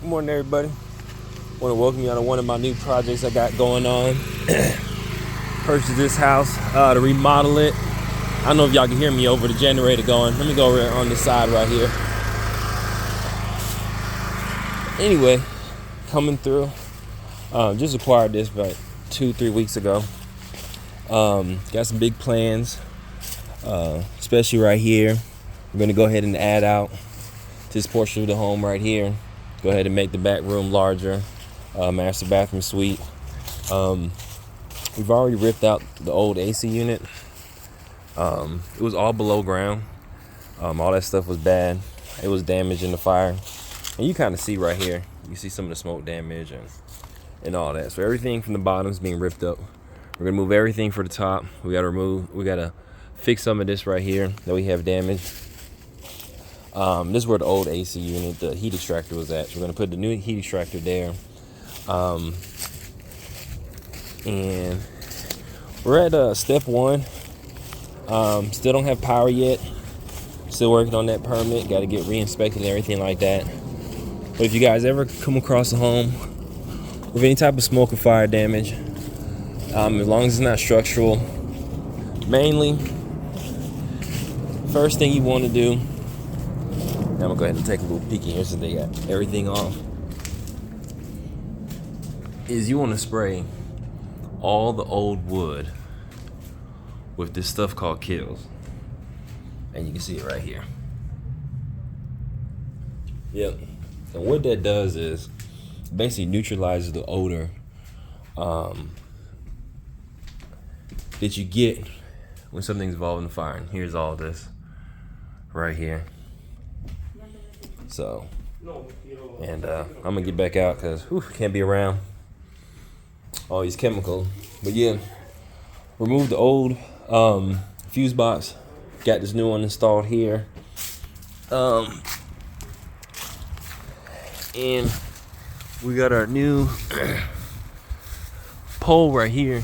Good morning, everybody. Want to welcome you to one of my new projects I got going on. Purchased this house to remodel it. I don't know if y'all can hear me over the generator going. Let me go over on the side right here. Anyway, coming through. Just acquired this about 2-3 weeks ago. Got some big plans, especially right here. We're going to go ahead and add out this portion of the home right here. Go ahead and make the back room larger. Master bathroom suite. We've already ripped out the old AC unit. It was all below ground. All that stuff was bad. It was damaged in the fire. And you kind of see right here, you see some of the smoke damage and all that. So everything from the bottom is being ripped up. We're gonna move everything for the top. We gotta fix some of this right here that we have damaged. This is where the old AC unit, the heat extractor was at. So we're gonna put the new heat extractor there. And we're at step one. Still don't have power yet. Still working on that permit. Got to get re-inspected and everything like that. But if you guys ever come across a home with any type of smoke or fire damage, as long as it's not structural, mainly, first thing you want to do, I'm gonna go ahead and take a little peek in here since they got everything off, is you want to spray all the old wood with this stuff called kilz. And you can see it right here. Yep. And what that does is basically neutralizes the odor that you get when something's involved in the fire. And here's all this right here. So, and I'm gonna get back out because can't be around all these chemicals. But yeah, remove the old fuse box. Got this new one installed here. And we got our new pole right here.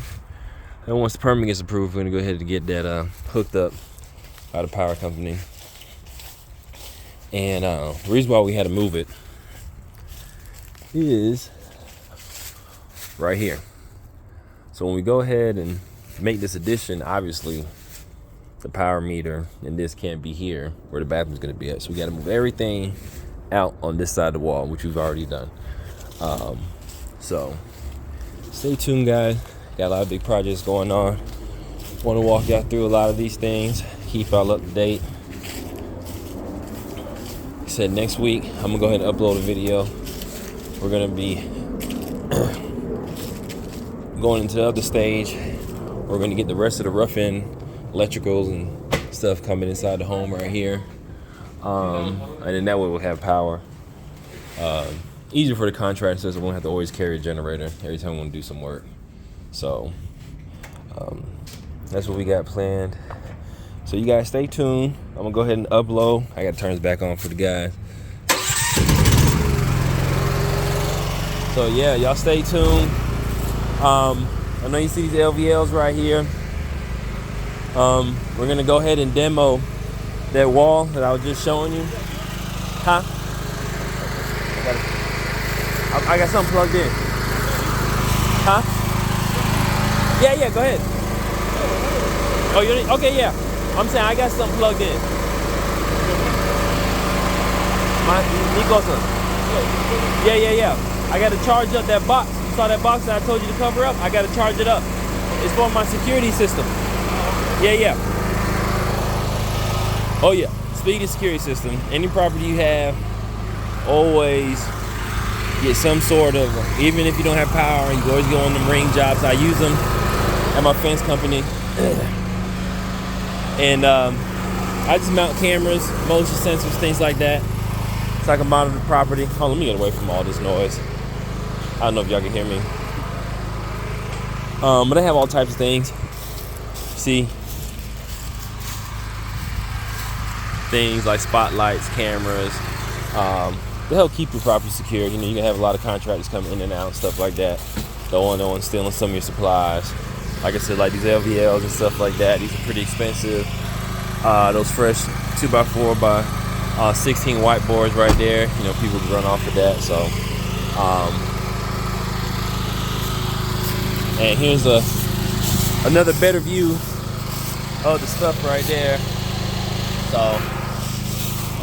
And once the permit gets approved, we're gonna go ahead and get that hooked up by the power company. And the reason why we had to move it is right here. So when we go ahead and make this addition, obviously the power meter and this can't be here where the bathroom's gonna be at. So we gotta move everything out on this side of the wall, which we've already done. So stay tuned, guys. Got a lot of big projects going on. Want to walk y'all through a lot of these things, keep y'all up to date. Like I said, next week I'm gonna go ahead and upload a video. We're gonna be going into the other stage. We're gonna get the rest of the rough-in electricals and stuff coming inside the home right here. And then that way we'll have power. Easier for the contractors, we won't have to always carry a generator every time we want to do some work. So that's what we got planned. So you guys stay tuned. I'm gonna go ahead and upload. I gotta turn this back on for the guys. So yeah, y'all stay tuned. I know you see these LVLs right here. We're gonna go ahead and demo that wall that I was just showing you. Huh? I got something plugged in. Huh? Yeah, go ahead. Oh, you okay? Yeah. I'm saying I got something plugged in. Yeah. I got to charge up that box. You saw that box that I told you to cover up? I got to charge it up. It's for my security system. Yeah. Oh yeah, speaking of security system, any property you have, always get some sort of, even if you don't have power, you can always go on them ring jobs. I use them at my fence company. And I just mount cameras, motion sensors, things like that, so I can monitor the property. Oh, let me get away from all this noise. I don't know if y'all can hear me. But I have all types of things. See, things like spotlights, cameras, to help keep your property secure. You know, you can have a lot of contractors coming in and out and stuff like that. Don't want no one stealing some of your supplies. Like I said, like these LVLs and stuff like that, these are pretty expensive. Those fresh 2x4 by 16 whiteboards right there, you know, people run off of that. So And here's another better view of the stuff right there. So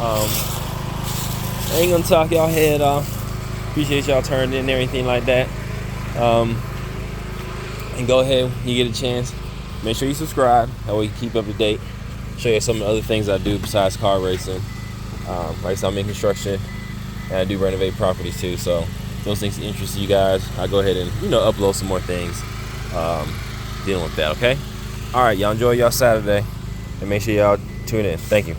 I ain't gonna talk y'all head off. Appreciate y'all turning in there, anything like that. And go ahead when you get a chance. Make sure you subscribe. That way you keep up to date. Show you some of the other things I do besides car racing. Like I said, I'm in construction and I do renovate properties too. So if those things interest you guys, I go ahead and upload some more things dealing with that. Okay. All right, y'all enjoy y'all Saturday and make sure y'all tune in. Thank you.